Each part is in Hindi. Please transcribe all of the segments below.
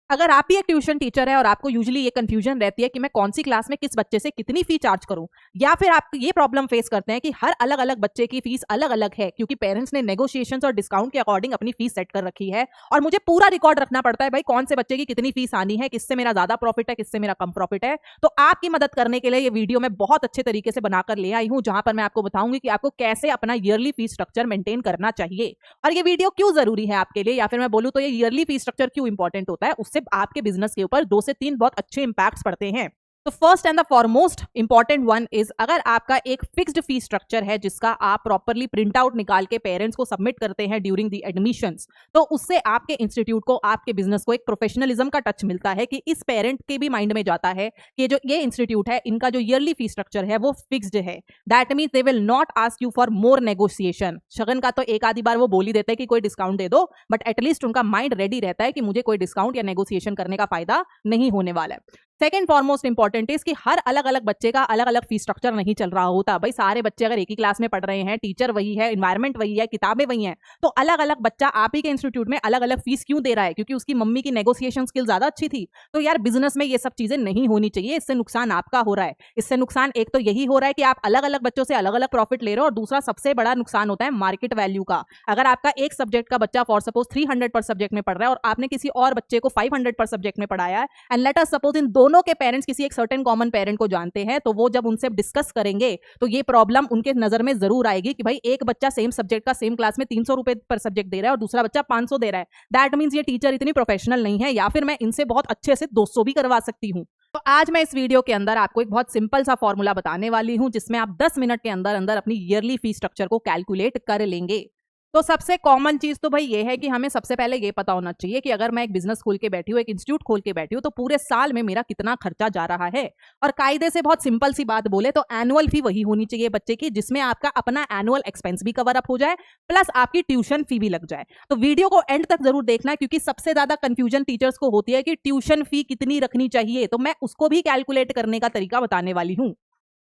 अगर आप भी एक ट्यूशन टीचर है और आपको यूजुअली ये कंफ्यूजन रहती है कि मैं कौन सी क्लास में किस बच्चे से कितनी फी चार्ज करूं, या फिर आप ये प्रॉब्लम फेस करते हैं कि हर अलग अलग बच्चे की फीस अलग अलग है क्योंकि पेरेंट्स ने नेगोशिएशंस और डिस्काउंट के अकॉर्डिंग अपनी फीस सेट कर रखी है और मुझे पूरा रिकॉर्ड रखना पड़ता है भाई कौन से बच्चे की कितनी फीस आनी है, किससे मेरा ज्यादा प्रॉफिट है, किससे मेरा कम प्रॉफिट है, तो आपकी मदद करने के लिए ये वीडियो मैं बहुत अच्छे तरीके से बनाकर ले आई हूं जहां पर मैं आपको बताऊंगी कि आपको कैसे अपना ईयरली फीस स्ट्रक्चर मेंटेन करना चाहिए और ये वीडियो क्यों जरूरी है आपके लिए, या फिर मैं बोलूं तो ये ईयरली फीस स्ट्रक्चर क्यों इंपॉर्टेंट होता है, उससे आपके बिजनेस के ऊपर 2 से 3 बहुत अच्छे इंपैक्ट्स पड़ते हैं। तो first and the foremost important one is, अगर आपका एक फिक्स्ड फी स्ट्रक्चर है जिसका आप प्रॉपरली प्रिंट आउट निकाल के पेरेंट्स को सबमिट करते हैं ड्यूरिंग द एडमिशंस, तो उससे आपके इंस्टीट्यूट को, आपके बिजनेस को एक प्रोफेशनलिज्म का टच मिलता है कि इस पेरेंट के भी माइंड में जाता है कि जो ये इंस्टीट्यूट है इनका जो ईयरली फी स्ट्रक्चर है वो फिक्स्ड है। That means they will not ask you for more negotiation. Shagun का तो एक आधी बार वो बोल ही देते हैं कि कोई डिस्काउंट दे दो, बट एटलीस्ट उनका माइंड रेडी रहता है कि मुझे कोई डिस्काउंट या नेगोशिएशन करने का फायदा नहीं होने वाला है। सेकेंड फॉरमोस्ट इंपॉर्टेंट इज कि हर अलग अलग बच्चे का अलग अलग फीस स्ट्रक्चर नहीं चल रहा होता। भाई सारे बच्चे अगर एक ही क्लास में पढ़ रहे हैं, टीचर वही है, इन्वायरमेंट वही है, किताबें वही हैं, तो अलग अलग बच्चा आप ही के इंस्टीट्यूट में अलग अलग फीस क्यों दे रहा है? क्योंकि उसकी मम्मी की नेगोशिएशन स्किल ज्यादा अच्छी थी। तो यार बिजनेस में ये सब चीजें नहीं होनी चाहिए, इससे नुकसान आपका हो रहा है। इससे नुकसान एक तो यही हो रहा है कि आप अलग अलग बच्चों से अलग अलग प्रॉफिट ले रहे हो, और दूसरा सबसे बड़ा नुकसान होता है मार्केट वैल्यू का। अगर आपका एक सब्जेक्ट का बच्चा फॉर सपोज 300 पर सब्जेक्ट में पढ़ रहा है और आपने किसी और बच्चे को 500 पर सब्जेक्ट में पढ़ाया है, and let us suppose in दोनों के पेरेंट्स किसी एक सर्टेन कॉमन पेरेंट को जानते हैं, तो वो जब उनसे डिस्कस करेंगे तो ये प्रॉब्लम उनके नजर में जरूर आएगी कि भाई एक बच्चा सेम सब्जेक्ट का सेम क्लास में 300 रुपए पर सब्जेक्ट दे रहा है और दूसरा बच्चा 500 दे रहा है। दैट मींस ये टीचर इतनी प्रोफेशनल नहीं है, या फिर मैं इनसे बहुत अच्छे से 200 भी करवा सकती हूँ। तो आज मैं इस वीडियो के अंदर आपको एक बहुत सिंपल सा फॉर्मूला बताने वाली हूं जिसमें आप 10 मिनट के अंदर अंदर अपनी ईयरली फी स्ट्रक्चर को कैलकुलेट कर लेंगे। तो सबसे कॉमन चीज तो भाई ये है कि हमें सबसे पहले ये पता होना चाहिए कि अगर मैं एक बिजनेस खोल के बैठी हूँ, एक इंस्टीट्यूट खोल के बैठी हूँ, तो पूरे साल में मेरा कितना खर्चा जा रहा है। और कायदे से बहुत सिंपल सी बात बोले तो एनुअल फी वही होनी चाहिए बच्चे की जिसमें आपका अपना एनुअल एक्सपेंस भी कवर अप हो जाए, प्लस आपकी ट्यूशन फी भी लग जाए। तो वीडियो को एंड तक जरूर देखना, क्योंकि सबसे ज्यादा कंफ्यूजन टीचर्स को होती है कि ट्यूशन फी कितनी रखनी चाहिए, तो मैं उसको भी कैलकुलेट करने का तरीका बताने वाली हूँ।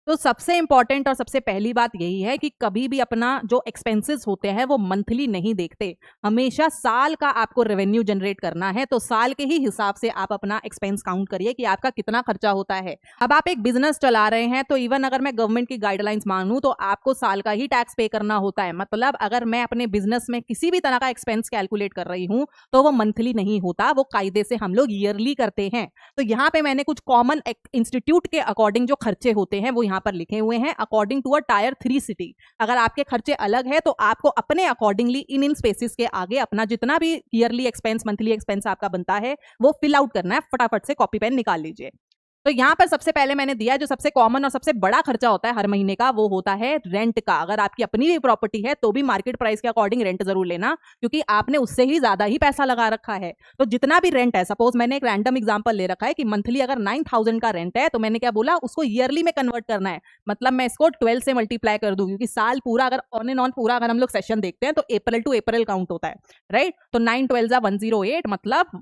तो सबसे इंपॉर्टेंट और सबसे पहली बात यही है कि कभी भी अपना जो एक्सपेंसेस होते हैं वो मंथली नहीं देखते, हमेशा साल का आपको रेवेन्यू जनरेट करना है। तो साल के ही हिसाब से आप अपना एक्सपेंस काउंट करिए कि आपका कितना खर्चा होता है। अब आप एक बिजनेस चला रहे हैं तो इवन अगर मैं गवर्नमेंट की गाइडलाइंस मानूं तो आपको साल का ही टैक्स पे करना होता है। मतलब अगर मैं अपने बिजनेस में किसी भी तरह का एक्सपेंस कैलकुलेट कर रही हूं तो वो मंथली नहीं होता, वो कायदे से हम लोग ईयरली करते हैं। तो यहाँ पे मैंने कुछ कॉमन इंस्टीट्यूट के अकॉर्डिंग जो खर्चे होते हैं वो यहाँ पर लिखे हुए हैं according to a tier 3 city. अगर आपके खर्चे अलग है तो आपको अपने अकॉर्डिंगली इन स्पेसिस के आगे अपना जितना भी ईयरली एक्सपेंस, मंथली एक्सपेंस आपका बनता है वो फिल आउट करना है। फटाफट से कॉपी पेन निकाल लीजिए। तो यहाँ पर सबसे पहले मैंने दिया जो सबसे कॉमन और सबसे बड़ा खर्चा होता है हर महीने का, वो होता है रेंट का। अगर आपकी अपनी भी प्रॉपर्टी है तो भी मार्केट प्राइस के अकॉर्डिंग रेंट जरूर लेना, क्योंकि आपने उससे ही ज्यादा ही पैसा लगा रखा है। तो जितना भी रेंट है, सपोज मैंने एक रैंडम एग्जांपल ले रखा है कि मंथली अगर 9,000 का रेंट है तो मैंने क्या बोला, उसको ईयरली में कन्वर्ट करना है। मतलब मैं इसको 12 से मल्टीप्लाई कर दूं, क्योंकि साल पूरा अगर ऑन एंड ऑन पूरा अगर हम लोग सेशन देखते हैं तो अप्रैल टू अप्रैल काउंट होता है, राइट। तो 9 12 108 मतलब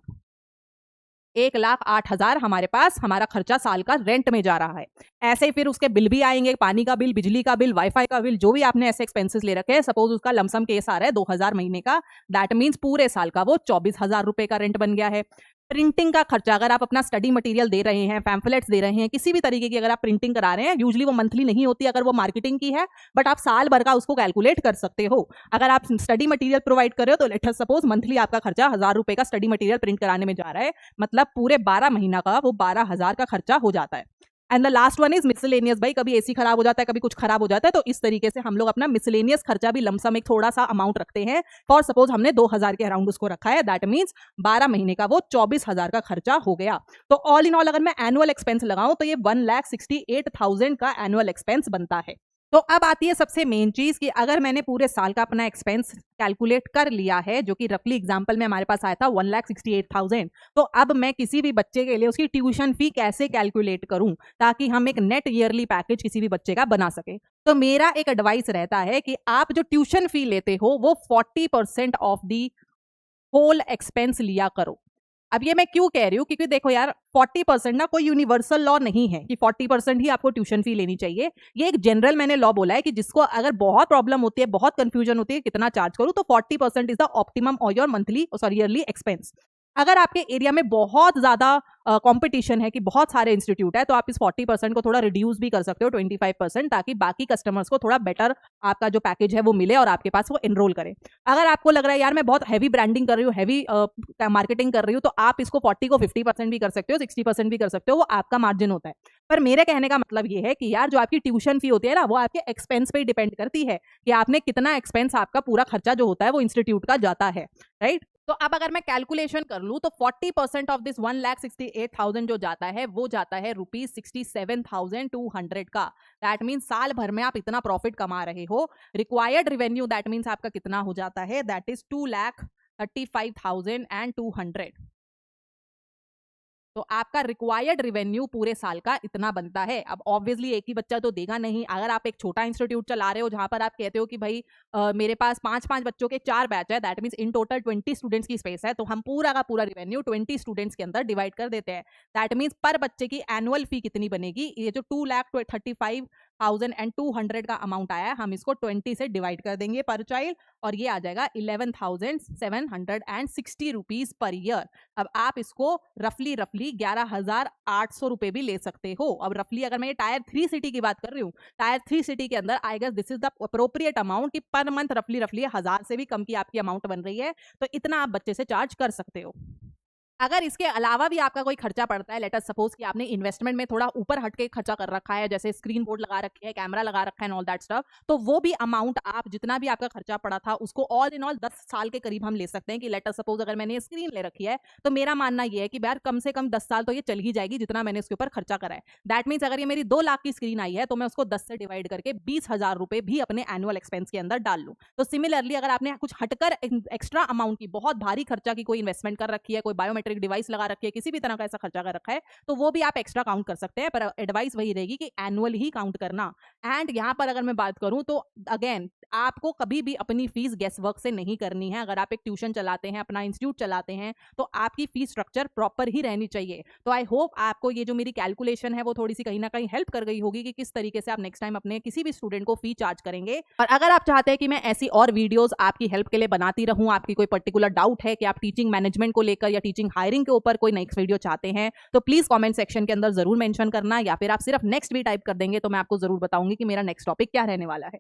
1,08,000 हमारे पास हमारा खर्चा साल का रेंट में जा रहा है। ऐसे ही फिर उसके बिल भी आएंगे, पानी का बिल, बिजली का बिल, वाईफाई का बिल, जो भी आपने ऐसे एक्सपेंसेस ले रखे हैं। सपोज उसका लमसम केस आ रहा है 2,000 महीने का, दैट मीन्स पूरे साल का वो 24,000 रुपए का रेंट बन गया है। प्रिंटिंग का खर्चा, अगर आप अपना स्टडी मटेरियल दे रहे हैं, पैम्फलेट्स दे रहे हैं, किसी भी तरीके की अगर आप प्रिंटिंग करा रहे हैं, यूजुअली वो मंथली नहीं होती अगर वो मार्केटिंग की है, बट आप साल भर का उसको कैलकुलेट कर सकते हो। अगर आप स्टडी मटेरियल प्रोवाइड कर रहे हो तो लेट अस सपोज मंथली आपका खर्चा 1,000 रुपए का स्टडी मटेरियल प्रिंट कराने में जा रहा है, मतलब पूरे 12 महीना का वो 12,000 का खर्चा हो जाता है। And the last one is miscellaneous. भाई कभी एसी खराब हो जाता है, कभी कुछ खराब हो जाता है, तो इस तरीके से हम लोग अपना मिसलेनियस खर्चा भी लमसम एक थोड़ा सा अमाउंट रखते हैं। फॉर सपोज हमने 2,000 के अराउंड उसको रखा है, दैट मीन्स 12 महीने का वो 24,000 का खर्चा हो गया। तो ऑल इन ऑल अगर मैं एनुअल एक्सपेंस लगाऊं तो ये 1,68,000 का एनुअल एक्सपेंस बनता है। तो अब आती है सबसे मेन चीज कि अगर मैंने पूरे साल का अपना एक्सपेंस कैलकुलेट कर लिया है, जो कि रफली एग्जांपल में हमारे पास आया था 1,68,000, तो अब मैं किसी भी बच्चे के लिए उसकी ट्यूशन फी कैसे कैलकुलेट करूं ताकि हम एक नेट ईयरली पैकेज किसी भी बच्चे का बना सके। तो मेरा एक एडवाइस रहता है कि आप जो ट्यूशन फी लेते हो वो 40% ऑफ दी होल एक्सपेंस लिया करो। अब ये मैं क्यों कह रही हूँ, क्योंकि देखो यार 40% ना कोई यूनिवर्सल लॉ नहीं है कि 40% ही आपको ट्यूशन फी लेनी चाहिए। ये एक जनरल मैंने लॉ बोला है कि जिसको अगर बहुत प्रॉब्लम होती है, बहुत कंफ्यूजन होती है कितना चार्ज करूँ, तो 40% इज द ऑप्टिमम और योर मंथली ईयरली एक्सपेंस। अगर आपके एरिया में बहुत ज़्यादा कंपटीशन है कि बहुत सारे इंस्टीट्यूट है, तो आप इस 40% को थोड़ा रिड्यूस भी कर सकते हो 25%, ताकि बाकी कस्टमर्स को थोड़ा बेटर आपका जो पैकेज है वो मिले और आपके पास वो एनरोल करें। अगर आपको लग रहा है यार मैं बहुत हैवी ब्रांडिंग कर रही हूँ, हैवी मार्केटिंग कर रही हूँ, तो आप इसको 40 को 50% भी कर सकते हो, 60% भी कर सकते हो, वो आपका मार्जिन होता है। पर मेरे कहने का मतलब ये है कि यार जो आपकी ट्यूशन फी होती है ना, वो आपके एक्सपेंस पे डिपेंड करती है कि आपने कितना एक्सपेंस, आपका पूरा खर्चा जो होता है वो इंस्टीट्यूट का जाता है, राइट। तो अब अगर मैं कैलकुलेशन कर लूं तो 40% ऑफ दिस 1,68,000 जो जाता है वो जाता है ₹67,200 का। दैट मीन साल भर में आप इतना प्रॉफिट कमा रहे हो। रिक्वायर्ड रेवेन्यू दैट मीन्स आपका कितना हो जाता है, दैट इज 2,35,200। तो आपका रिक्वायर्ड रिवेन्यू पूरे साल का इतना बनता है। अब ऑब्वियसली एक ही बच्चा तो देगा नहीं। अगर आप एक छोटा इंस्टीट्यूट चला रहे हो जहां पर आप कहते हो कि भाई मेरे पास 5-5 बच्चों के 4 बैच है, that means in total 20 students की स्पेस है, तो हम पूरा का पूरा रिवेन्यू 20 स्टूडेंट्स के अंदर डिवाइड कर देते हैं। दैट मीन्स पर बच्चे की एनुअल फी कितनी बनेगी, ये जो 2,35,200 का अमाउंट आया है, हम इसको 20 से डिवाइड कर देंगे पर चाइल्ड, और ये आ जाएगा 11,760 रुपीज पर ईयर। अब आप इसको रफली 11,800 रुपए भी ले सकते हो। अब रफली अगर मैं टायर 3 सिटी की बात कर रही हूँ, टायर 3 सिटी के अंदर I guess this is the appropriate amount कि पर मंथ रफली 1,000 से भी कम की आपकी अमाउंट बन रही है, तो इतना आप बच्चे से चार्ज कर सकते हो। अगर इसके अलावा भी आपका कोई खर्चा पड़ता है, लेट अस सपोज कि आपने इन्वेस्टमेंट में थोड़ा ऊपर हटके खर्चा कर रखा है, जैसे स्क्रीन बोर्ड लगा रखी है, कैमरा लगा रखा है, ऑल दैट स्टफ, तो वो भी अमाउंट आप जितना भी आपका खर्चा पड़ा था उसको ऑल इन ऑल 10 साल के करीब हम ले सकते हैं। कि लेट अस सपोज अगर मैंने स्क्रीन ले रखी है, तो मेरा मानना ये है कि यार कम से कम 10 साल तो ये चल ही जाएगी जितना मैंने इसके ऊपर खर्चा करा है। दैट मीन्स अगर ये मेरी 2 लाख की स्क्रीन आई है, तो मैं उसको 10 से डिवाइड करके 20,000 रुपए भी अपने एनुअल एक्सपेंस के अंदर डाल लूं। तो सिमिलरली अगर आपने कुछ हटकर एक्स्ट्रा अमाउंट की, बहुत भारी खर्चा की कोई इन्वेस्टमेंट कर रखी है, कोई बायोमेट्रिक डिवाइस लगा रखी है, किसी भी तरह का ऐसा खर्चा कर रखा है, तो वो भी आप एक्स्ट्रा काउंट कर सकते हैं। पर एडवाइस वही रहेगी कि एनुअल ही काउंट करना। एंड यहां पर अगर मैं बात करूं तो अगेन आपको कभी भी अपनी फीस गेस वर्क से नहीं करनी है। अगर आप एक ट्यूशन चलाते हैं, अपना इंस्टीट्यूट चलाते हैं, तो आपकी फीस स्ट्रक्चर प्रॉपर ही रहनी चाहिए। तो आई होप आपको ये जो मेरी कैलकुलेशन है वो थोड़ी सी कहीं ना कहीं हेल्प कर गई होगी कि किस तरीके से आप नेक्स्ट टाइम अपने किसी भी स्टूडेंट को फी चार्ज करेंगे। और अगर आप चाहते हैं कि मैं ऐसी और वीडियोस आपकी हेल्प के लिए बनाती रहूं, आपकी कोई पर्टिकुलर डाउट है कि आप टीचिंग मैनेजमेंट को लेकर या टीचिंग हायरिंग के ऊपर कोई नेक्स्ट वीडियो चाहते हैं, तो प्लीज कमेंट सेक्शन के अंदर जरूर मेंशन करना, या फिर आप सिर्फ नेक्स्ट भी टाइप कर देंगे तो मैं आपको जरूर बताऊंगी कि मेरा नेक्स्ट टॉपिक क्या रहने वाला है।